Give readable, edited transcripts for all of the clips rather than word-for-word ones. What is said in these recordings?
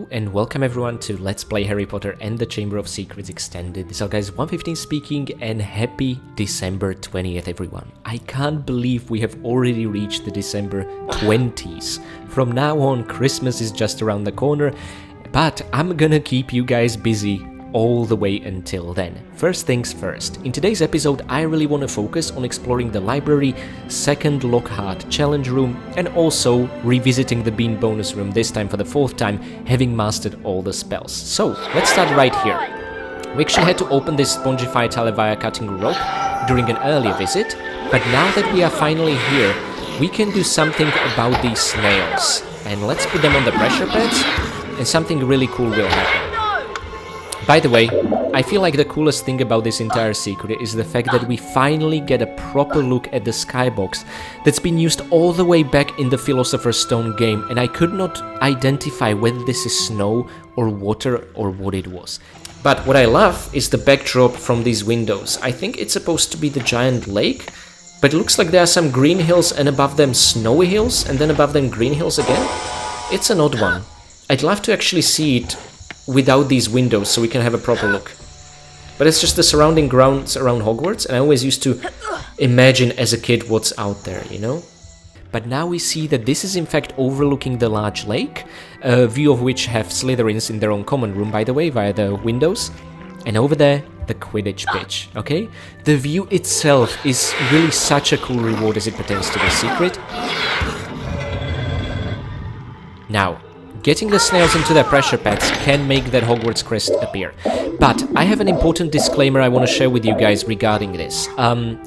Hello and welcome everyone to Let's Play Harry Potter and the Chamber of Secrets Extended. This is guys 115 speaking and happy December 20th everyone. I can't believe we have already reached the December 20s. From now on Christmas is just around the corner, but I'm gonna keep you guys busy all the way until then. First things first, in today's episode I really want to focus on exploring the library, second Lockhart challenge room, and also revisiting the bean bonus room, this time for the fourth time, having mastered all the spells. So let's start right here. We actually had to open this Spongify Talevia cutting rope during an earlier visit, but now that we are finally here, we can do something about these snails. And let's put them on the pressure pads, and something really cool will happen. By the way, I feel like the coolest thing about this entire secret is the fact that we finally get a proper look at the skybox that's been used all the way back in the Philosopher's Stone game, and I could not identify whether this is snow or water or what it was. But what I love is the backdrop from these windows. I think it's supposed to be the giant lake, but it looks like there are some green hills and above them snowy hills and then above them green hills again. It's an odd one. I'd love to actually see it without these windows so we can have a proper look. But it's just the surrounding grounds around Hogwarts, and I always used to imagine as a kid what's out there, you know? But now we see that this is in fact overlooking the large lake, a view of which have Slytherins in their own common room, by the way, via the windows. And over there, the Quidditch pitch, okay? The view itself is really such a cool reward as it pertains to the secret. Now, getting the snails into their pressure pads can make that Hogwarts crest appear. But I have an important disclaimer I want to share with you guys regarding this.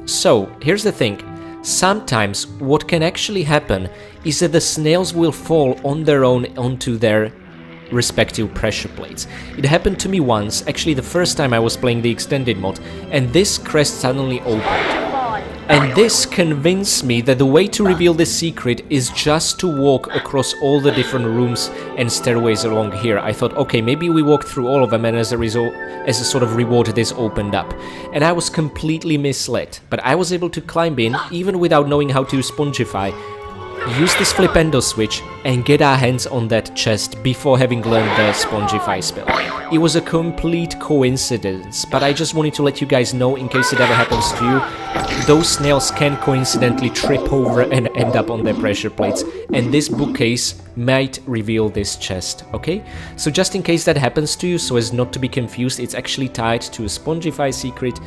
So, here's the thing. Sometimes what can actually happen is that the snails will fall on their own onto their respective pressure plates. It happened to me once, actually the first time I was playing the extended mod, and this crest suddenly opened. And this convinced me that the way to reveal this secret is just to walk across all the different rooms and stairways along here. I thought, okay, maybe we walk through all of them, and as a result, as a sort of reward, this opened up. And I was completely misled, but I was able to climb in, even without knowing how to Spongify, use this Flipendo switch and get our hands on that chest before having learned the Spongify spell. It was a complete coincidence, but I just wanted to let you guys know in case it ever happens to you. Those snails can coincidentally trip over and end up on their pressure plates, and this bookcase might reveal this chest, okay? So just in case that happens to you, so as not to be confused, it's actually tied to a Spongify secret,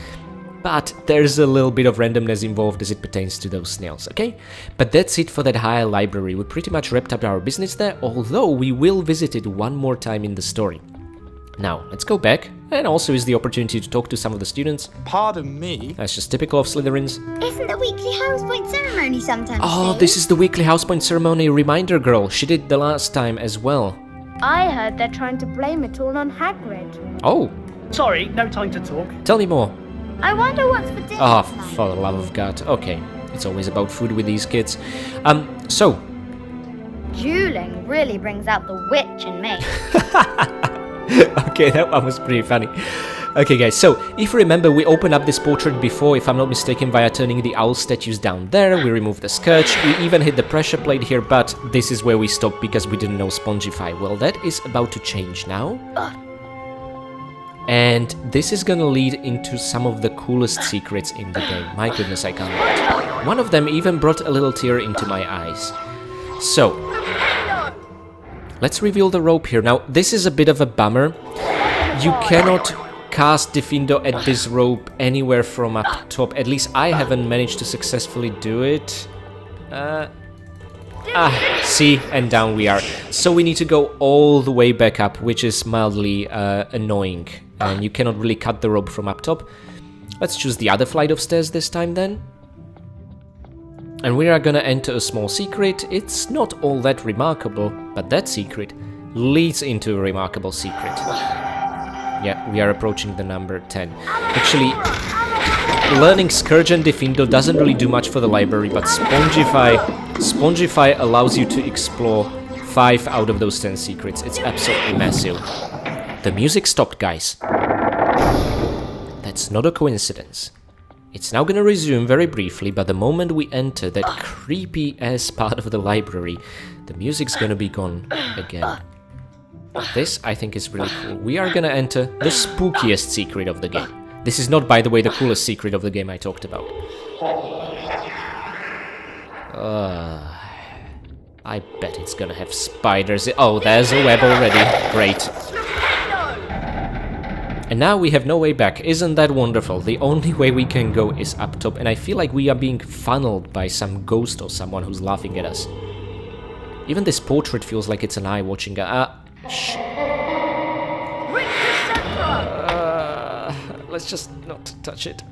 but there's a little bit of randomness involved as it pertains to those snails, okay? But that's it for that higher library. We pretty much wrapped up our business there, although we will visit it one more time in the story. Now, let's go back, and also is the opportunity to talk to some of the students. Pardon me? That's just typical of Slytherins. Isn't the weekly house point ceremony sometimes? Oh, this is the weekly house point ceremony reminder girl. She did the last time as well. I heard they're trying to blame it all on Hagrid. Oh. Sorry, no time to talk. Tell me more. I wonder what's for dinner Oh, tonight. for the love of God. Okay, it's always about food with these kids. So. Dueling really brings out the witch in me. Okay, that one was pretty funny. Okay guys, so if you remember, we opened up this portrait before, if I'm not mistaken, via turning the owl statues down there. We removed the scourge, we even hit the pressure plate here, but this is where we stopped because we didn't know Spongify. Well, that is about to change now. And this is gonna lead into some of the coolest secrets in the game. My goodness, I can't wait. One of them even brought a little tear into my eyes. So, let's reveal the rope here. Now, this is a bit of a bummer. You cannot cast Diffindo at this rope anywhere from up top. At least I haven't managed to successfully do it. See, and down we are. So we need to go all the way back up, which is mildly annoying. And you cannot really cut the rope from up top. Let's choose the other flight of stairs this time then. And we are gonna enter a small secret. It's not all that remarkable, but that secret leads into a remarkable secret. Yeah, we are approaching the number 10. Actually, learning Scourge and Diffindo doesn't really do much for the library, but Spongify allows you to explore 5 out of those 10 secrets. It's absolutely massive. The music stopped, guys. That's not a coincidence. It's now gonna resume very briefly, but the moment we enter that creepy-ass part of the library, the music's gonna be gone again. This, I think, is really cool. We are gonna enter the spookiest secret of the game. This is not, by the way, the coolest secret of the game I talked about. I bet it's gonna have spiders. Oh, there's a web already. Great. And now we have no way back. Isn't that wonderful? The only way we can go is up top, and I feel like we are being funneled by some ghost or someone who's laughing at us. Even this portrait feels like it's an eye watching us. Let's just not touch it.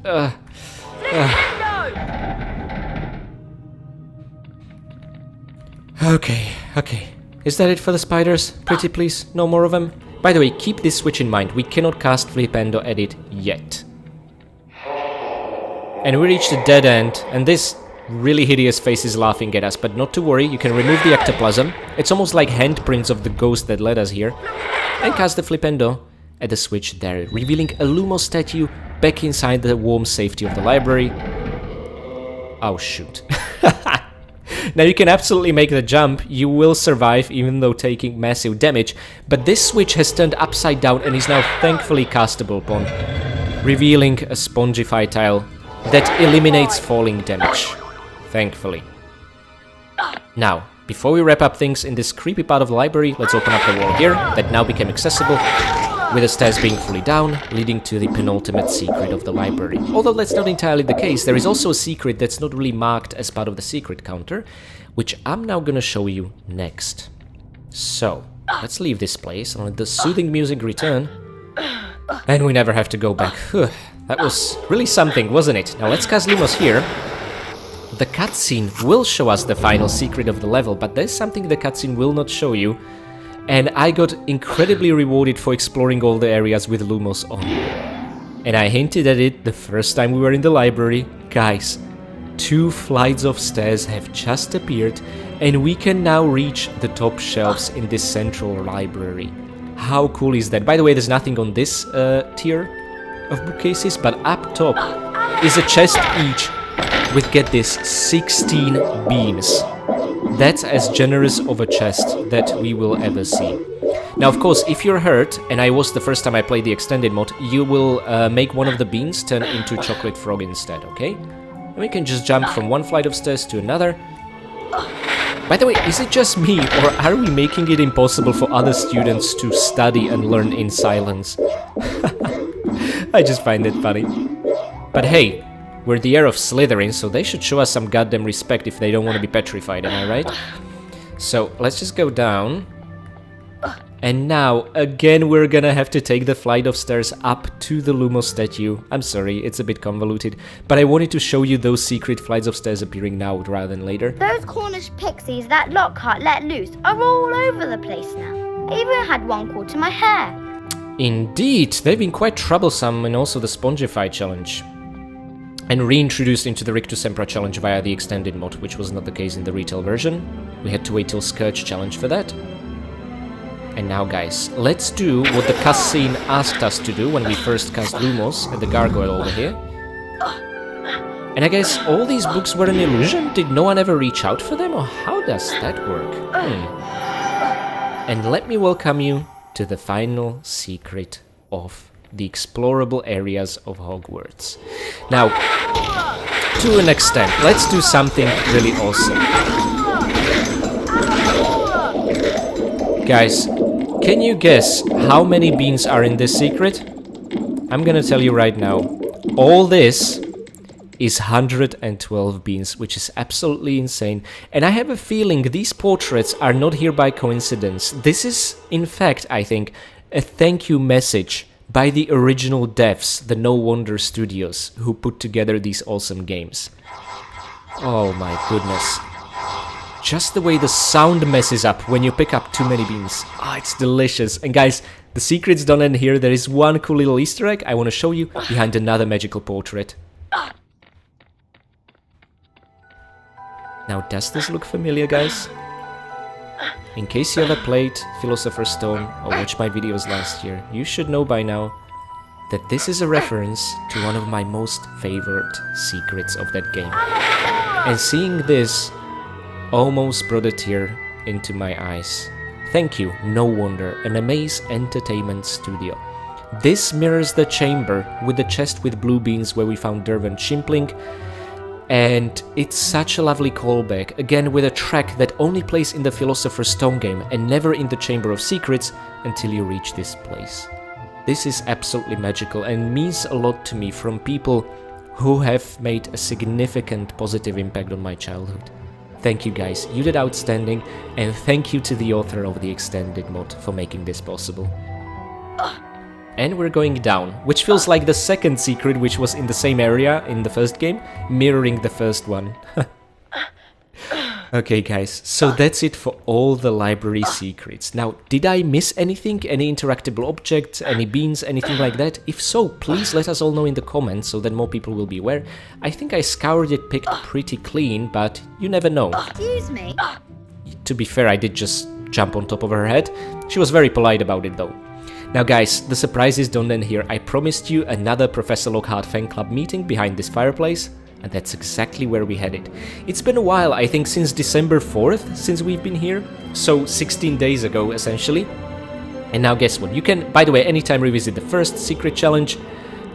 Okay. Is that it for the spiders? Pretty please, no more of them? By the way, keep this switch in mind. We cannot cast Flipendo Edit yet. And we reached a dead end, and this really hideous face is laughing at us, but not to worry, you can remove the ectoplasm. It's almost like handprints of the ghost that led us here. And cast the Flipendo at the switch there, revealing a Lumos statue back inside the warm safety of the library. Oh shoot. Now you can absolutely make the jump, you will survive even though taking massive damage, but this switch has turned upside down and is now thankfully castable upon, revealing a Spongify tile that eliminates falling damage, thankfully. Now, before we wrap up things in this creepy part of the library, let's open up the wall here, that now became accessible, with the stairs being fully down, leading to the penultimate secret of the library. Although that's not entirely the case, there is also a secret that's not really marked as part of the secret counter, which I'm now gonna show you next. So, let's leave this place and let the soothing music return, and we never have to go back. That was really something, wasn't it? Now let's cast Lumos here. The cutscene will show us the final secret of the level, but there's something the cutscene will not show you. And I got incredibly rewarded for exploring all the areas with Lumos on. And I hinted at it the first time we were in the library. Guys, 2 flights of stairs have just appeared, and we can now reach the top shelves in this central library. How cool is that? By the way, there's nothing on this tier of bookcases, but up top is a chest each with, get this, 16 beans. That's as generous of a chest that we will ever see. Now, of course, if you're hurt, and I was the first time I played the extended mod, you will make one of the beans turn into chocolate frog instead, okay? And we can just jump from one flight of stairs to another. By the way, is it just me, or are we making it impossible for other students to study and learn in silence? I just find it funny. But hey, we're the heir of Slytherin, so they should show us some goddamn respect if they don't want to be petrified, am I right? So, let's just go down. And now, again, we're gonna have to take the flight of stairs up to the Lumos statue. I'm sorry, it's a bit convoluted, but I wanted to show you those secret flights of stairs appearing now rather than later. Those Cornish pixies that Lockhart let loose are all over the place now. I even had one caught in my hair. Indeed, they've been quite troublesome in also the Spongify challenge. And reintroduced into the Rictus Sempra challenge via the extended mod, which was not the case in the retail version. We had to wait till Scourge challenge for that. And now, guys, let's do what the cutscene asked us to do when we first cast Lumos at the gargoyle over here. And I guess all these books were an illusion? Did no one ever reach out for them, or how does that work? And let me welcome you to the final secret of the explorable areas of Hogwarts. Now, to an extent, let's do something really awesome. Guys, can you guess how many beans are in this secret? I'm gonna tell you right now. All this is 112 beans, which is absolutely insane. And I have a feeling these portraits are not here by coincidence. This is, in fact, I think, a thank you message by the original devs, the No Wonder Studios, who put together these awesome games. Oh my goodness. Just the way the sound messes up when you pick up too many beans. Ah, it's delicious. And guys, the secrets don't end here. There is one cool little Easter egg I want to show you behind another magical portrait. Now, does this look familiar, guys? In case you ever played Philosopher's Stone or watched my videos last year, you should know by now that this is a reference to one of my most favorite secrets of that game. And seeing this almost brought a tear into my eyes. Thank you, no wonder, an Amaze Entertainment Studio. This mirrors the chamber with the chest with blue beans where we found Dervan Chimpling, and it's such a lovely callback, again with a track that only plays in the Philosopher's Stone game and never in the Chamber of Secrets until you reach this place. This is absolutely magical and means a lot to me from people who have made a significant positive impact on my childhood. Thank you guys, you did outstanding, and thank you to the author of the extended mod for making this possible. And we're going down, which feels like the second secret, which was in the same area in the first game, mirroring the first one. Okay guys, so that's it for all the library secrets. Now, did I miss anything? Any interactable objects, any beans, anything like that? If so, please let us all know in the comments so that more people will be aware. I think I scoured it, picked pretty clean, but you never know. Excuse me. To be fair, I did just jump on top of her head. She was very polite about it though. Now guys, the surprises don't end here. I promised you another Professor Lockhart fan club meeting behind this fireplace, and that's exactly where we headed. It's been a while, I think since December 4th, since we've been here, so 16 days ago essentially. And now guess what, you can, by the way, anytime revisit the first secret challenge,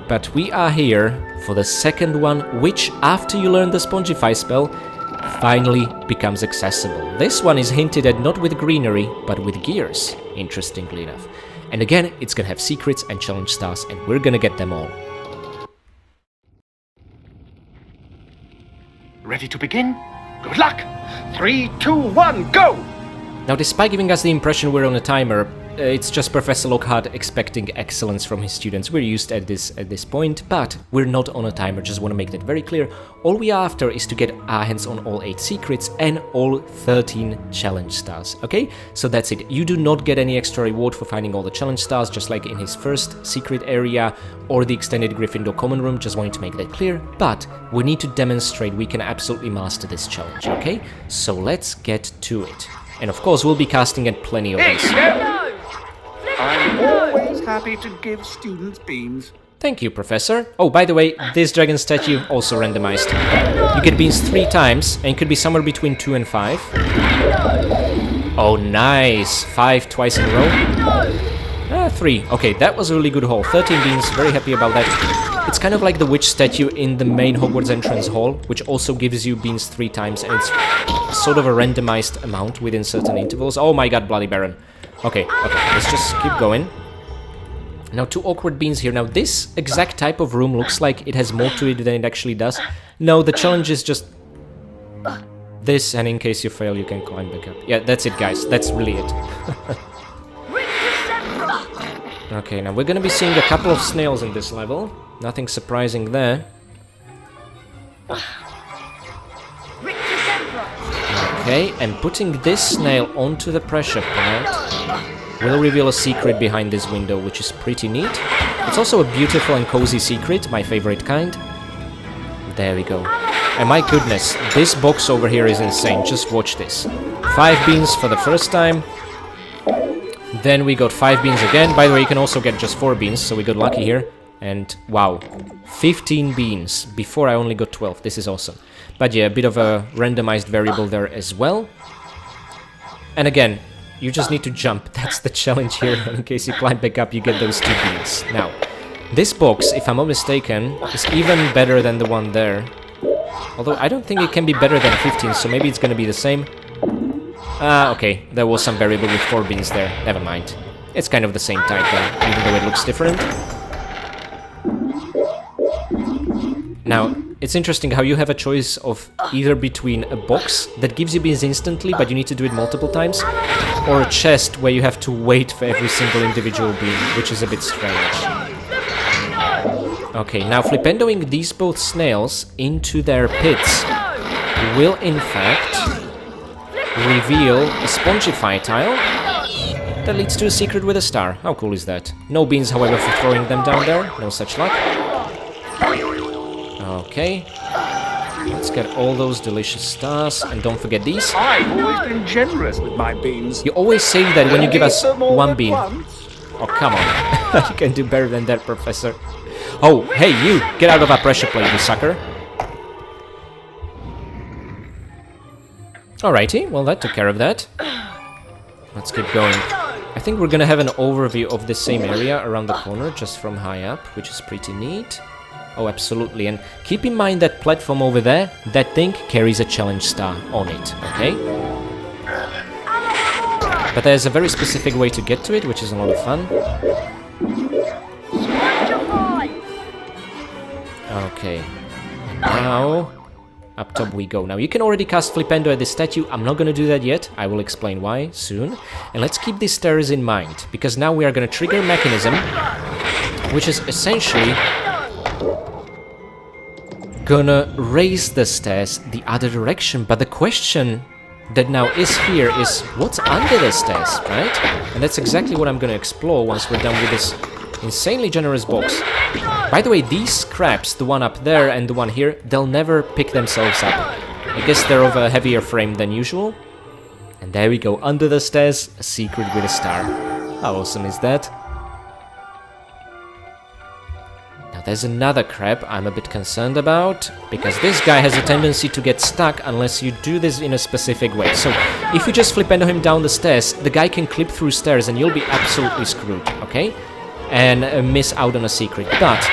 but we are here for the second one, which after you learn the Spongify spell, finally becomes accessible. This one is hinted at not with greenery, but with gears, interestingly enough. And again, it's gonna have secrets and challenge stars, and we're gonna get them all. Ready to begin? Good luck! 3, 2, 1, go! Now, despite giving us the impression we're on a timer, it's just Professor Lockhart expecting excellence from his students. We're used at this point, but we're not on a timer, just want to make that very clear. All we are after is to get our hands on all 8 secrets and all 13 challenge stars, okay? So that's it. You do not get any extra reward for finding all the challenge stars, just like in his first secret area or the extended Gryffindor common room, just wanting to make that clear. But we need to demonstrate we can absolutely master this challenge, okay? So let's get to it. And of course, we'll be casting at plenty of these. I'm always happy to give students beans. Thank you, Professor. Oh, by the way, this dragon statue also randomized. You get beans 3 times, and it could be somewhere between 2 and 5. Oh, nice! 5 twice in a row. 3. Okay, that was a really good haul. 13 beans, very happy about that. It's kind of like the witch statue in the main Hogwarts entrance hall, which also gives you beans 3 times, and it's sort of a randomized amount within certain intervals. Oh my god, Bloody Baron. Okay, let's just keep going. Now, 2 awkward beans here. Now, this exact type of room looks like it has more to it than it actually does. No, the challenge is just this, and in case you fail, you can climb back up. Yeah, that's it, guys. That's really it. Okay, now we're gonna be seeing a couple of snails in this level. Nothing surprising there. Okay, and putting this snail onto the pressure plant will reveal a secret behind this window, which is pretty neat. It's also a beautiful and cozy secret, my favorite kind. There we go. And my goodness, this box over here is insane. Just watch this. 5 beans for the first time. Then we got 5 beans again. By the way, you can also get just 4 beans, so we got lucky here. And wow, 15 beans. Before I only got 12. This is awesome. But yeah, a bit of a randomized variable there as well. And again, you just need to jump. That's the challenge here. In case you climb back up, you get those 2 beans. Now, this box, if I'm not mistaken, is even better than the one there. Although I don't think it can be better than 15, so maybe it's gonna be the same. Okay, there was some variable with 4 beans there. Never mind. It's kind of the same type though, even though it looks different. Now, it's interesting how you have a choice of either between a box that gives you beans instantly, but you need to do it multiple times, or a chest where you have to wait for every single individual bean, which is a bit strange. Okay, now flipendoing these both snails into their pits will in fact reveal a Spongify tile that leads to a secret with a star. How cool is that? No beans, however, for throwing them down there. No such luck. Okay. Let's get all those delicious stars. And don't forget these. I've always been generous with my beans. You always say that when you give us 1 bean. Oh, come on. You can do better than that, Professor. Oh, hey, you! Get out of our pressure plate, you sucker. Alrighty, well that took care of that. Let's keep going. I think we're gonna have an overview of the same area around the corner, just from high up, which is pretty neat. Oh, absolutely. And keep in mind that platform over there, that thing carries a challenge star on it, okay? But there's a very specific way to get to it, which is a lot of fun. Okay. And now, up top we go. Now, you can already cast Flipendo at the statue. I'm not gonna do that yet. I will explain why soon. And let's keep these stairs in mind, because now we are gonna trigger a mechanism, which is essentially gonna raise the stairs the other direction. But the question that now is here is, what's under the stairs, right? And that's exactly what I'm gonna explore once we're done with this insanely generous box. By the way, these crabs, the one up there and the one here, they'll never pick themselves up. I guess they're of a heavier frame than usual. And there we go, under the stairs, a secret with a star. How awesome is that? Now there's another crab I'm a bit concerned about, because this guy has a tendency to get stuck unless you do this in a specific way. So if you just Flipendo him down the stairs, the guy can clip through stairs and you'll be absolutely screwed, okay? And miss out on a secret. But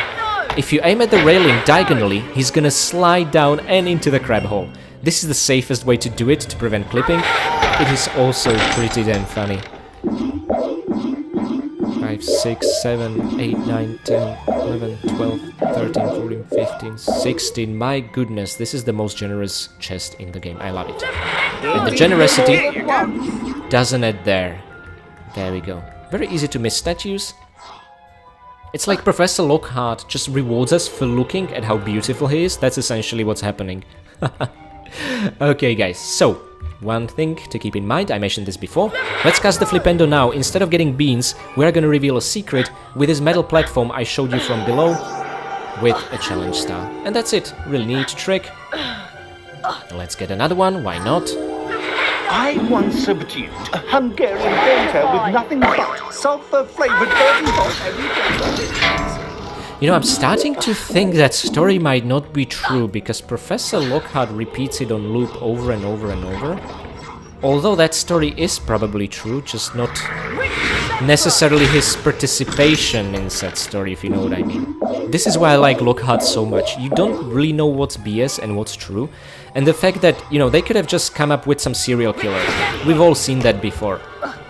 if you aim at the railing diagonally, he's gonna slide down and into the crab hole. This is the safest way to do it to prevent clipping. It is also pretty damn funny. 5, 6, 7, 8, 9, 10, 11, 12, 13, 14, 15, 16. My goodness, this is the most generous chest in the game. I love it. And the generosity doesn't end there. There we go. Very easy to miss statues. It's like Professor Lockhart just rewards us for looking at how beautiful he is. That's essentially what's happening. Okay, guys, so one thing to keep in mind, I mentioned this before. Let's cast the Flipendo now. Instead of getting beans, we're gonna reveal a secret with this metal platform I showed you from below with a challenge star. And that's it. Really neat trick. Let's get another one, why not? I once subdued a Hungarian painter with nothing but sulfur-flavored virgin salt every day. You know, I'm starting to think that story might not be true, because Professor Lockhart repeats it on loop over and over and over. Although that story is probably true, just not necessarily his participation in said story, if you know what I mean. This is why I like Lockhart so much. You don't really know what's BS and what's true. And the fact that, you know, they could have just come up with some serial killer. We've all seen that before.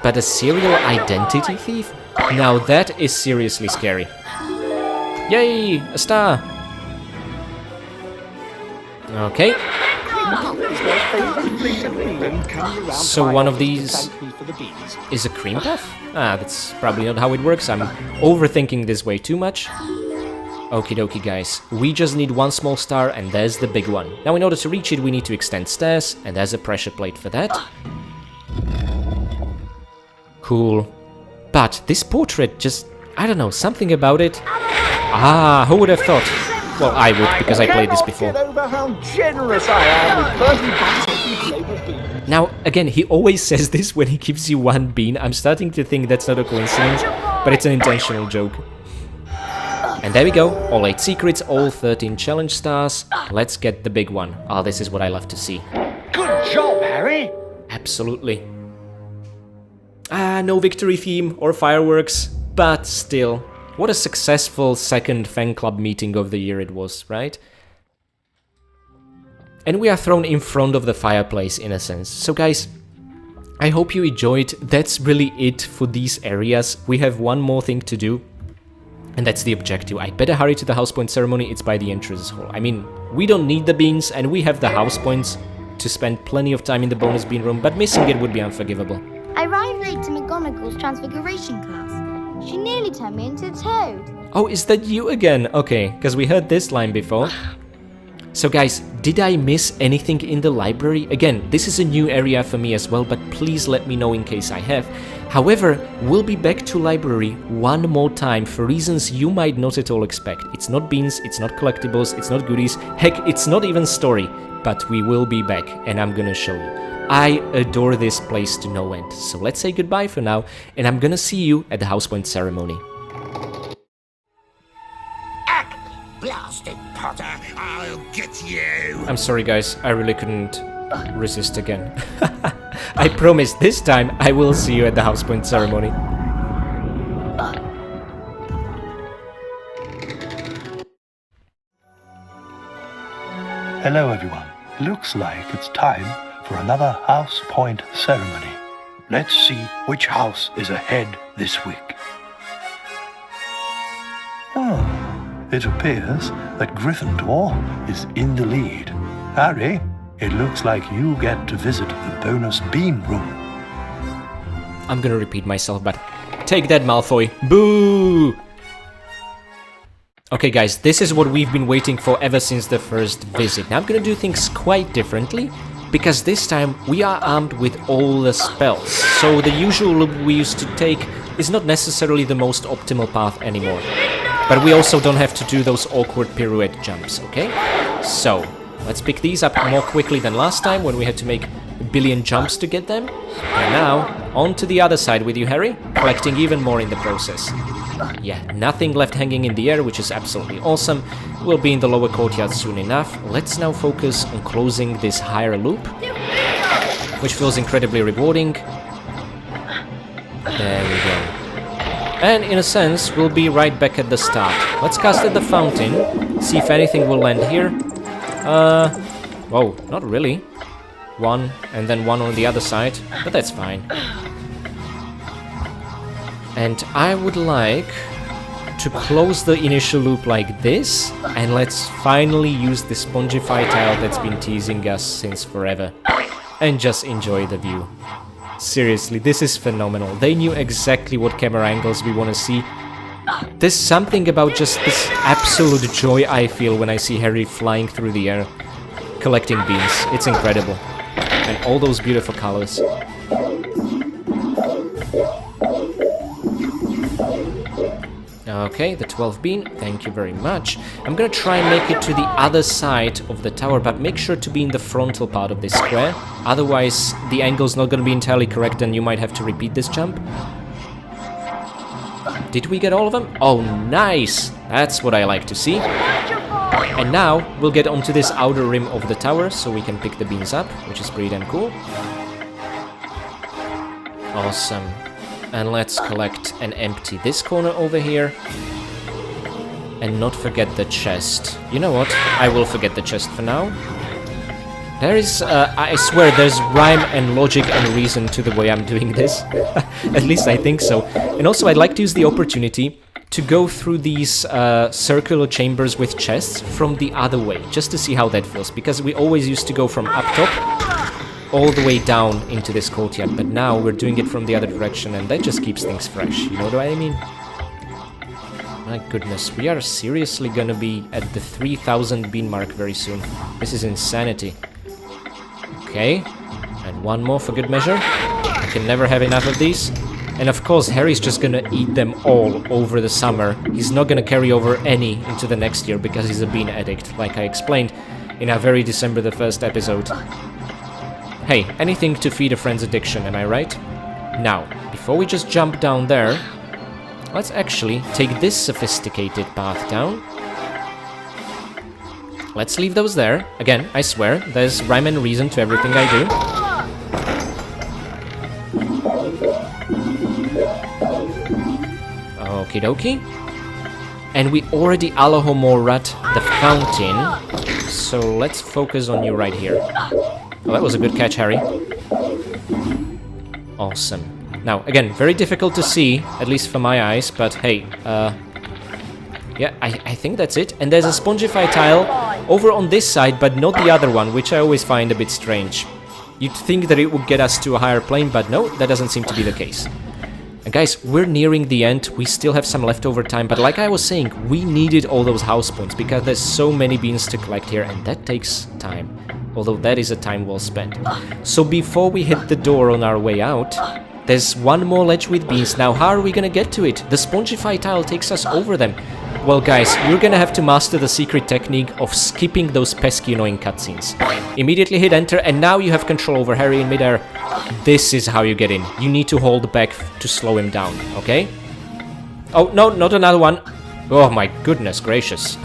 But a serial identity thief? Now that is seriously scary. Yay! A star! Okay. So one of these is a cream puff? Ah, that's probably not how it works. I'm overthinking this way too much. Okie dokie, guys. We just need one small star, and there's the big one. Now, in order to reach it, we need to extend stairs, and there's a pressure plate for that. Cool. But this portrait just... I don't know, something about it... Ah, who would have thought? Well, I would, because I played this before. Now, again, he always says this when he gives you one bean. I'm starting to think that's not a coincidence, but it's an intentional joke. And there we go, all 8 secrets, all 13 challenge stars. Let's get the big one. Ah, this is what I love to see. Good job, Harry. Absolutely. Ah, no victory theme or fireworks, but still. What a successful second fan club meeting of the year it was, right? And we are thrown in front of the fireplace in a sense. So guys, I hope you enjoyed. That's really it for these areas. We have one more thing to do. And that's the objective. I better hurry to the house point ceremony. It's by the entrance hall. I mean, we don't need the beans and we have the house points to spend plenty of time in the bonus bean room, but missing it would be unforgivable. I arrived late to McGonagall's transfiguration class. She nearly turned me into a toad. Oh, is that you again? Okay, because we heard this line before. So guys, did I miss anything in the library? Again, this is a new area for me as well, but please let me know in case I have. However, we'll be back to library one more time for reasons you might not at all expect. It's not beans, it's not collectibles, it's not goodies, heck, it's not even story. But we will be back, and I'm gonna show you. I adore this place to no end. So let's say goodbye for now, and I'm gonna see you at the house point ceremony. Blasted Potter, I'll get you. I'm sorry guys, I really couldn't resist again. I promise this time I will see you at the house point ceremony. Hello, everyone. Looks like it's time for another house point ceremony. Let's see which house is ahead this week. It appears that Gryffindor is in the lead. Harry, it looks like you get to visit the bonus bean room. I'm gonna repeat myself, but take that, Malfoy. Boo! Okay, guys, this is what we've been waiting for ever since the first visit. Now I'm gonna do things quite differently, because this time we are armed with all the spells. So the usual loop we used to take is not necessarily the most optimal path anymore. But we also don't have to do those awkward pirouette jumps, okay? So, let's pick these up more quickly than last time when we had to make a billion jumps to get them. And now, on to the other side with you, Harry, collecting even more in the process. Yeah, nothing left hanging in the air, which is absolutely awesome. We'll be in the lower courtyard soon enough. Let's now focus on closing this higher loop, which feels incredibly rewarding. There we go. And in a sense, we'll be right back at the start. Let's cast at the fountain, see if anything will land here. Whoa, not really. One, and then one on the other side, but that's fine. And I would like to close the initial loop like this, and let's finally use the Spongify tile that's been teasing us since forever. And just enjoy the view. Seriously, this is phenomenal. They knew exactly what camera angles we want to see. There's something about just this absolute joy I feel when I see Harry flying through the air, collecting beans. It's incredible. And all those beautiful colors. Okay, the 12 bean, thank you very much. I'm gonna try and make it to the other side of the tower, but make sure to be in the frontal part of this square. Otherwise, the angle's not gonna be entirely correct and you might have to repeat this jump. Did we get all of them? Oh, nice! That's what I like to see. And now, we'll get onto this outer rim of the tower, so we can pick the beans up, which is pretty damn cool. Awesome. And let's collect and empty this corner over here. And not forget the chest. You know what? I will forget the chest for now. There is, I swear, there's rhyme and logic and reason to the way I'm doing this. At least I think so. And also I'd like to use the opportunity to go through these circular chambers with chests from the other way, just to see how that feels. Because we always used to go from up top all the way down into this courtyard, but now we're doing it from the other direction, and that just keeps things fresh, you know what I mean? My goodness, we are seriously gonna be at the 3,000 bean mark very soon. This is insanity. Okay, and one more for good measure. I can never have enough of these. And of course, Harry's just gonna eat them all over the summer. He's not gonna carry over any into the next year because he's a bean addict, like I explained in our very December the 1st episode. Hey, anything to feed a friend's addiction, am I right? Now, before we just jump down there, let's actually take this sophisticated path down. Let's leave those there. Again, I swear, there's rhyme and reason to everything I do. Okie dokie. And we already Alahomorat the fountain, so let's focus on you right here. Oh, that was a good catch, Harry. Awesome. Now, again, very difficult to see, at least for my eyes, but hey, yeah, I think that's it. And there's a Spongify tile over on this side, but not the other one, which I always find a bit strange. You'd think that it would get us to a higher plane, but no, that doesn't seem to be the case. And guys, we're nearing the end. We still have some leftover time, but like I was saying, we needed all those house points because there's so many beans to collect here, and that takes time. Although that is a time well spent. So before we hit the door on our way out, there's one more ledge with beans. Now, how are we gonna get to it? The Spongify tile takes us over them. Well, guys, you're gonna have to master the secret technique of skipping those pesky annoying cutscenes. Immediately hit enter, and now you have control over Harry in midair. This is how you get in. You need to hold back to slow him down, okay? Oh, no, not another one. Oh my goodness gracious.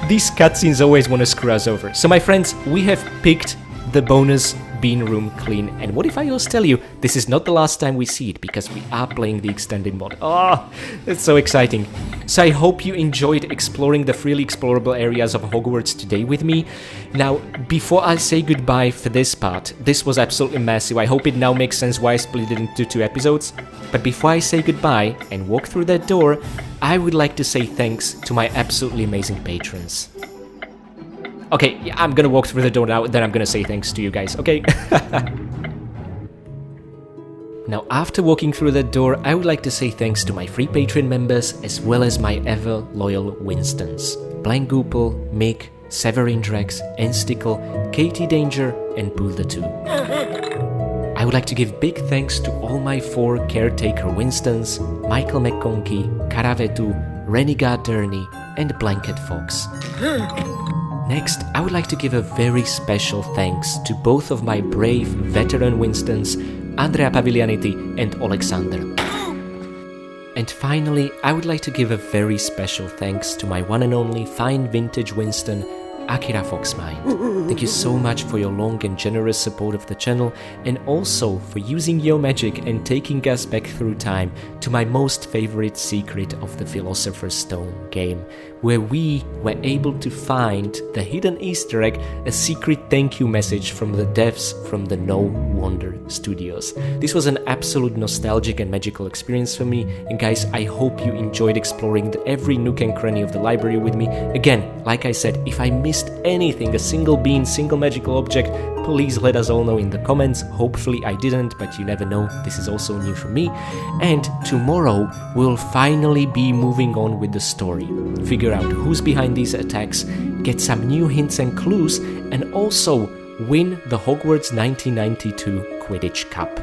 These cutscenes always want to screw us over. So my friends, we have picked the bonus bean room clean. And what if I just tell you, this is not the last time we see it, because we are playing the extended mod. Oh, it's so exciting. So I hope you enjoyed exploring the freely explorable areas of Hogwarts today with me. Now, before I say goodbye for this part, this was absolutely massive. I hope it now makes sense why I split it into 2 episodes. But before I say goodbye and walk through that door, I would like to say thanks to my absolutely amazing patrons. Okay, yeah, I'm gonna walk through the door now, then I'm gonna say thanks to you guys, okay? Now, after walking through that door, I would like to say thanks to my free Patreon members, as well as my ever-loyal Winstons. Blank Goopel, Mick, Severin Drex, Enstickle, Katie Danger, and Pool the 2. I would like to give big thanks to all my 4 caretaker Winstons, Michael McConkey, Karavetu, Renegade Durney, and Blanket Fox. Next, I would like to give a very special thanks to both of my brave veteran Winstons, Andrea Paviglianetti and Alexander. And finally, I would like to give a very special thanks to my one and only fine vintage Winston, Akira Foxmind. Thank you so much for your long and generous support of the channel, and also for using your magic and taking us back through time to my most favorite secret of the Philosopher's Stone game, where we were able to find the hidden Easter egg, a secret thank you message from the devs from the No Wonder Studios. This was an absolute nostalgic and magical experience for me, and guys, I hope you enjoyed exploring every nook and cranny of the library with me. Again, like I said, if I missed anything, a single bean, single magical object, please let us all know in the comments. Hopefully I didn't, but you never know, this is also new for me. And tomorrow we'll finally be moving on with the story, figure out who's behind these attacks, get some new hints and clues, and also win the Hogwarts 1992 Quidditch Cup.